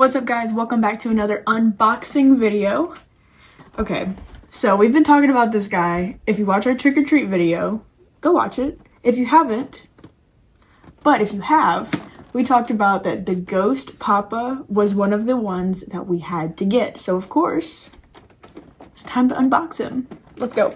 What's up guys, welcome back to another unboxing video. Okay, so we've been talking about this guy. If you watch our trick or treat video, go watch it. If you haven't, but if you have, we talked about that the Ghost Papa was one of the ones that we had to get. So of course, it's time to unbox him. Let's go.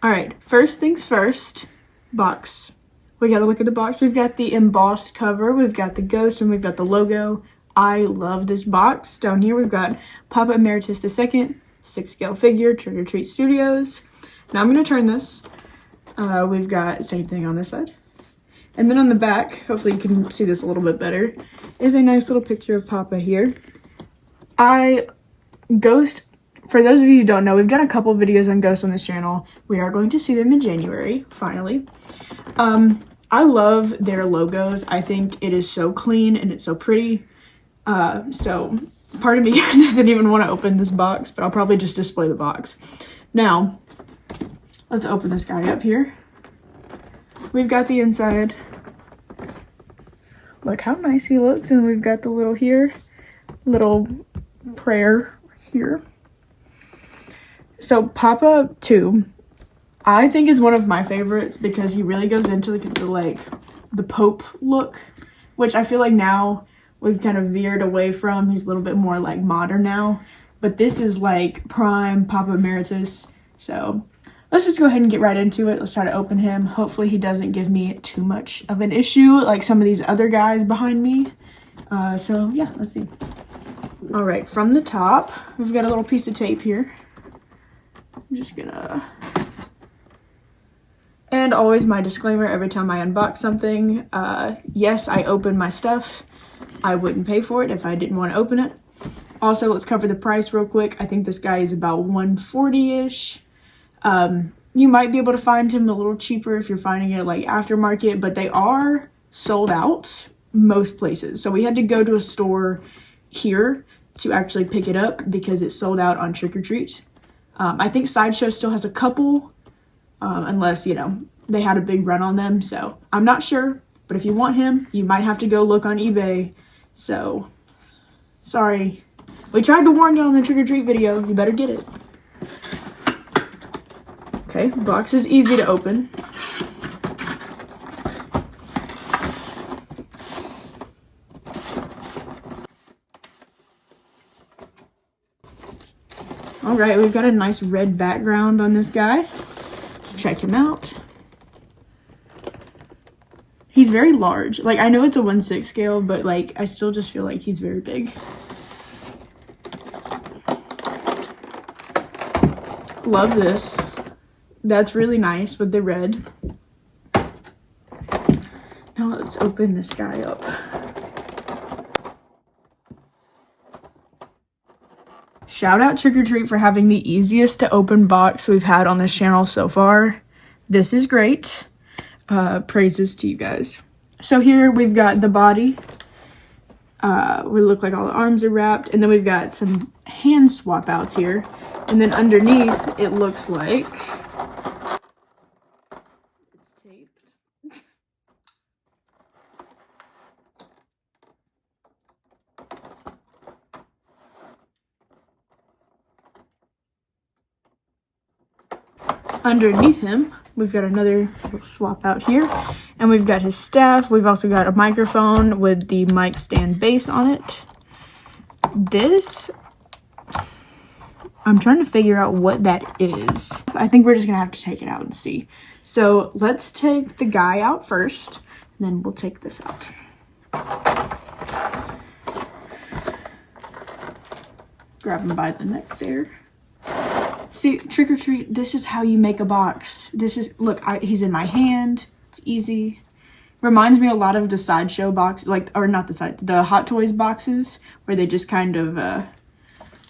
Alright, first things first, box. We gotta look at the box. We've got the embossed cover, we've got the ghost, and we've got the logo. I love this box. Down here we've got Papa Emeritus II, 6-scale figure, Trick or Treat Studios. Now I'm gonna turn this. We've got the same thing on this side. And then on the back, hopefully you can see this a little bit better, is a nice little picture of Papa here. Ghost, for those of you who don't know, we've done a couple videos on Ghost on this channel. We are going to see them in January, finally. I love their logos. I think it is so clean and it's so pretty. So part of me doesn't even want to open this box, but I'll probably just display the box. Now, let's open this guy up here. We've got the inside. Look how nice he looks. And we've got the little here, little prayer here. So Papa 2, I think is one of my favorites because he really goes into the Pope look, which I feel like now we've kind of veered away from. He's a little bit more like modern now, but this is like prime Papa Emeritus. So let's just go ahead and get right into it. Let's try to open him. Hopefully he doesn't give me too much of an issue like some of these other guys behind me. So yeah, let's see. All right, from the top, we've got a little piece of tape here. I'm just gonna, and always my disclaimer every time I unbox something, yes, I open my stuff. I wouldn't pay for it if I didn't want to open it. Also, let's cover the price real quick. I think this guy is about $140-ish. You might be able to find him a little cheaper if you're finding it like aftermarket, but they are sold out most places. So we had to go to a store here to actually pick it up because it's sold out on Trick or Treat. I think Sideshow still has a couple, unless, you know, they had a big run on them. So I'm not sure, but if you want him, you might have to go look on eBay. So, sorry. We tried to warn you on the Trick or Treat video. You better get it. Okay, box is easy to open. All right, we've got a nice red background on this guy. Let's check him out. He's very large. Like, I know it's a 1/6 scale, but like, I still just feel like he's very big. Love this. That's really nice with the red. Now let's open this guy up. Shout out Trick or Treat for having the easiest to open box we've had on this channel so far. This is great. Praises to you guys. So here we've got the body. We look like all the arms are wrapped, and then we've got some hand swap outs here. And then underneath it looks like it's taped. Underneath him, we've got another little swap out here, and we've got his staff. We've also got a microphone with the mic stand base on it. This, I'm trying to figure out what that is. I think we're just gonna have to take it out and see. So let's take the guy out first, and then we'll take this out. Grab him by the neck there. See, Trick or Treat, this is how you make a box. This is, look, he's in my hand. It's easy. Reminds me a lot of the Sideshow box, or not the Hot Toys boxes, where they just kind of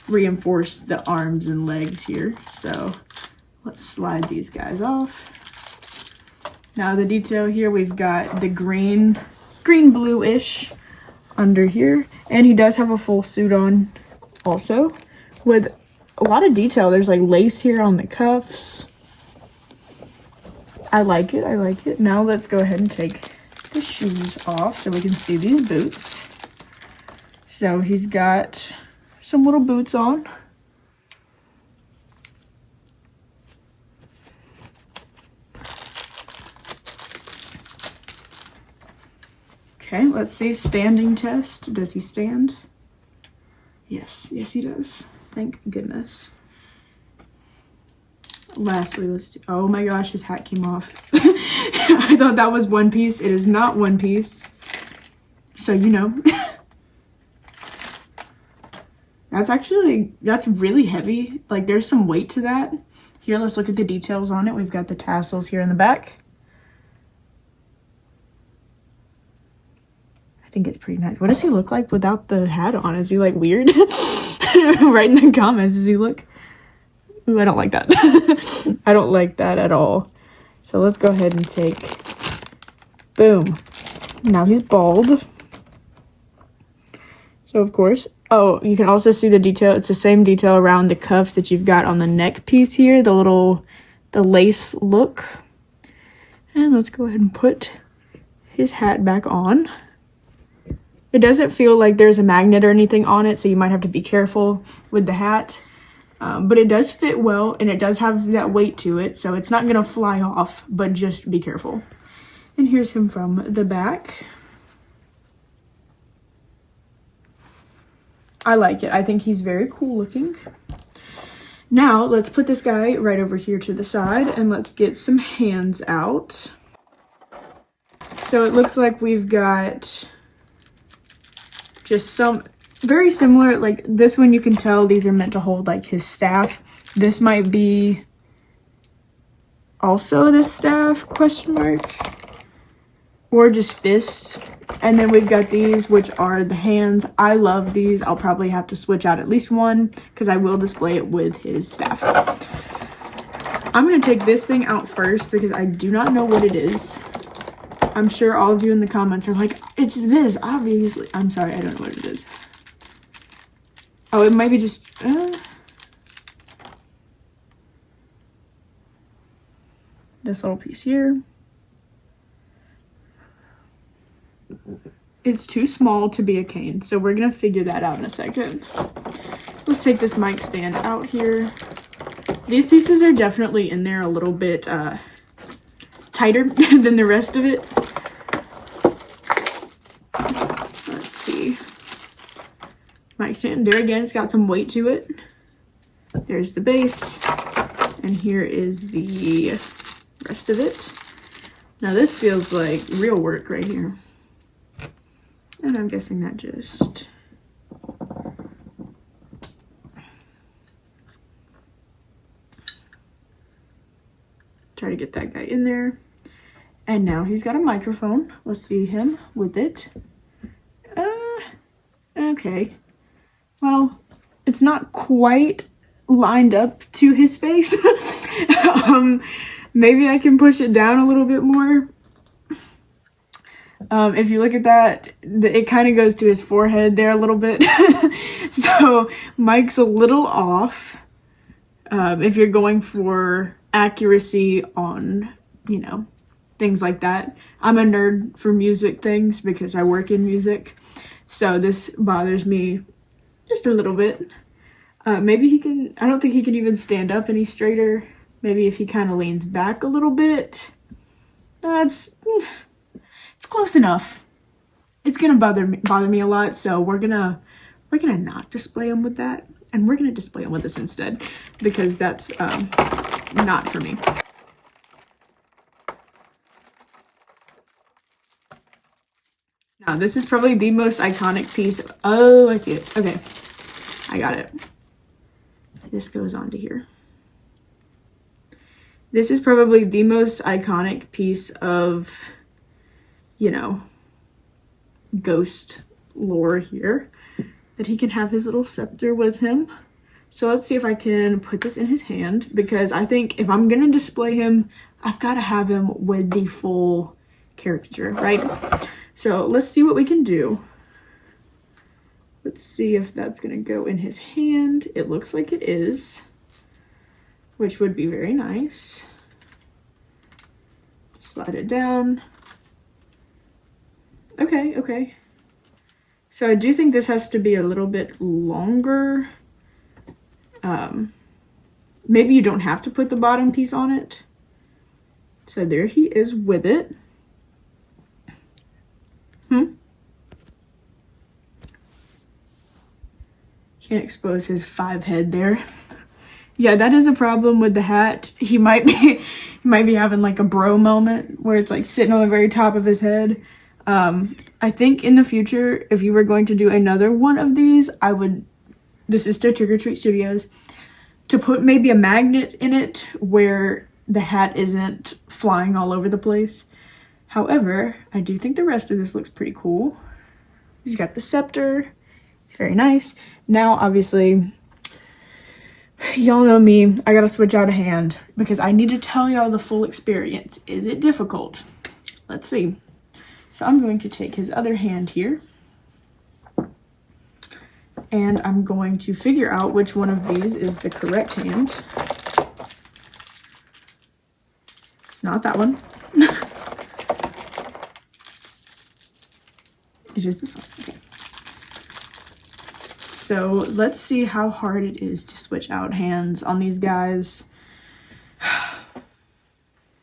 reinforce the arms and legs here. So let's slide these guys off. Now the detail here, we've got the green blue-ish under here. And he does have a full suit on also, with a lot of detail. There's like lace here on the cuffs. I like it. I like it. Now let's go ahead and take the shoes off so we can see these boots. So he's got some little boots on. Okay, let's see. Standing test. Does he stand? Yes, yes he does. Thank goodness. Lastly, let's do, oh my gosh, his hat came off. I thought that was one piece. It is not one piece. So, you know. That's really heavy. Like, there's some weight to that. Here, let's look at the details on it. We've got the tassels here in the back. I think it's pretty nice. What does he look like without the hat on? Is he like weird? Write in the comments, does he look? Ooh, I don't like that. I don't like that at all. So let's go ahead and take, boom. Now he's bald. So of course, oh, you can also see the detail. It's the same detail around the cuffs that you've got on the neck piece here, the lace look. And let's go ahead and put his hat back on. It doesn't feel like there's a magnet or anything on it, so you might have to be careful with the hat. But it does fit well, and it does have that weight to it, so it's not going to fly off, but just be careful. And here's him from the back. I like it. I think he's very cool looking. Now, let's put this guy right over here to the side, and let's get some hands out. So it looks like we've got just some very similar, like this one you can tell these are meant to hold like his staff. This might be also the staff, question mark, or just fist. And then we've got these, which are the hands. I love these. I'll probably have to switch out at least one because I will display it with his staff. I'm going to take this thing out first because I do not know what it is. I'm sure all of you in the comments are like, it's this, obviously. I'm sorry, I don't know what it is. Oh, it might be just... this little piece here. It's too small to be a cane, so we're going to figure that out in a second. Let's take this mic stand out here. These pieces are definitely in there a little bit tighter than the rest of it. Let's see. Mic stand, there again, it's got some weight to it. There's the base, and here is the rest of it. Now this feels like real work right here. And I'm guessing that just... try to get that guy in there. And now he's got a microphone. Let's see him with it. Okay. Well, it's not quite lined up to his face. Maybe I can push it down a little bit more. If you look at that, it kind of goes to his forehead there a little bit. So Mike's a little off. If you're going for accuracy on, you know, things like that. I'm a nerd for music things because I work in music. So this bothers me just a little bit. Maybe he can, I don't think he can even stand up any straighter. Maybe if he kind of leans back a little bit. It's close enough. It's gonna bother me a lot, so we're gonna not display him with that, and we're gonna display him with this instead because that's not for me. Now this is probably the most iconic piece. Oh, I see it. Okay, I got it. This goes on to here. This is probably the most iconic piece of, you know, ghost lore here, that he can have his little scepter with him. So let's see if I can put this in his hand, because I think if I'm gonna display him, I've got to have him with the full caricature, right? So let's see what we can do. Let's see if that's gonna go in his hand. It looks like it is, which would be very nice. Slide it down. Okay, okay. So I do think this has to be a little bit longer. Maybe you don't have to put the bottom piece on it. So there he is with it. Can't expose his 5 head there. Yeah, that is a problem with the hat. He might be having like a bro moment where it's like sitting on the very top of his head. I think in the future, if you were going to do another one of these, I would, this is to Trick or Treat Studios, to put maybe a magnet in it where the hat isn't flying all over the place. However, I do think the rest of this looks pretty cool. He's got the scepter. It's very nice. Now, obviously, y'all know me. I gotta switch out a hand because I need to tell y'all the full experience. Is it difficult? Let's see. So I'm going to take his other hand here. And I'm going to figure out which one of these is the correct hand. It's not that one. It is this one. Okay. So let's see how hard it is to switch out hands on these guys.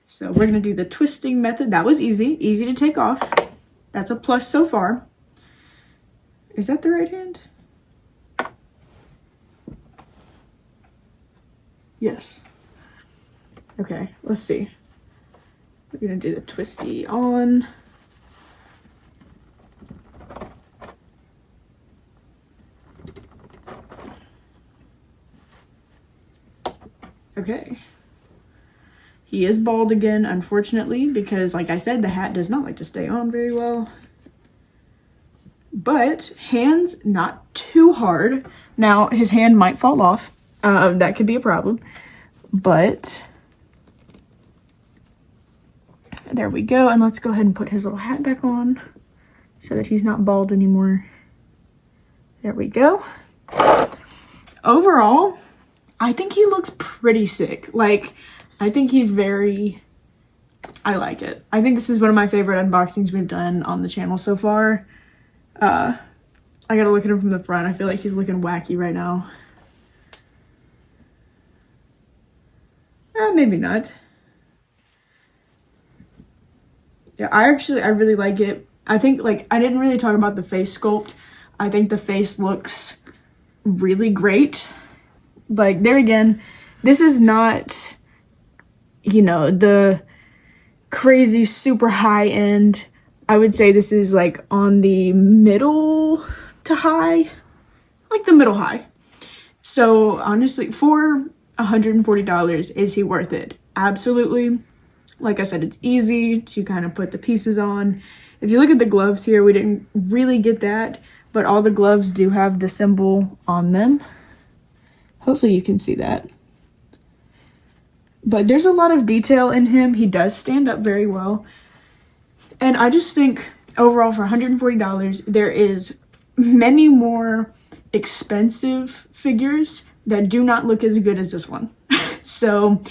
So we're gonna do the twisting method. That was easy to take off. That's a plus so far. Is that the right hand? Yes. Okay, let's see. We're gonna do the twisty on. Okay. He is bald again, unfortunately, because like I said, the hat does not like to stay on very well. But hands, not too hard. Now, his hand might fall off. That could be a problem. But there we go. And let's go ahead and put his little hat back on so that he's not bald anymore. There we go. Overall, I think he looks pretty sick. Like, I think he's very, I like it. I think this is one of my favorite unboxings we've done on the channel so far. I gotta look at him from the front. I feel like he's looking wacky right now. Maybe not. Yeah, I really like it. I think, like, I didn't really talk about the face sculpt. I think the face looks really great. Like, there again, this is not, you know, the crazy super high end. I would say this is like on the middle to high, like the middle high. So honestly, for $140, is he worth it? Absolutely. Like I said, it's easy to kind of put the pieces on. If you look at the gloves here, we didn't really get that, but all the gloves do have the symbol on them. Hopefully you can see that. But there's a lot of detail in him. He does stand up very well. And I just think overall for $140, there is many more expensive figures that do not look as good as this one. So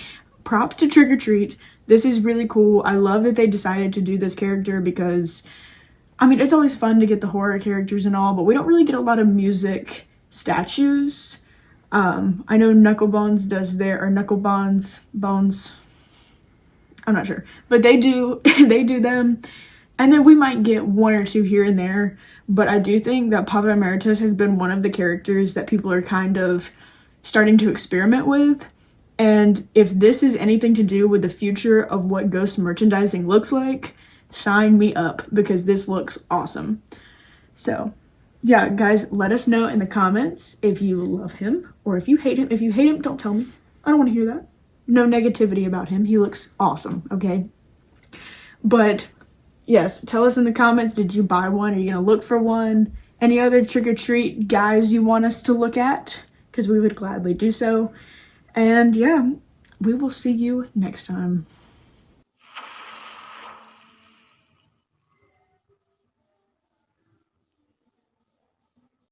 props to Trick or Treat. This is really cool. I love that they decided to do this character because, I mean, it's always fun to get the horror characters and all, but we don't really get a lot of music statues. I know Knucklebones does their, or Knucklebones, I'm not sure, but they do, they do them. And then we might get one or two here and there, but I do think that Papa Emeritus has been one of the characters that people are kind of starting to experiment with. And if this is anything to do with the future of what ghost merchandising looks like, sign me up because this looks awesome. So yeah, guys, let us know in the comments if you love him or if you hate him. If you hate him, don't tell me. I don't want to hear that. No negativity about him. He looks awesome, okay? But yes, tell us in the comments, did you buy one? Are you going to look for one? Any other Trick or Treat guys you want us to look at? Because we would gladly do so. And yeah, we will see you next time.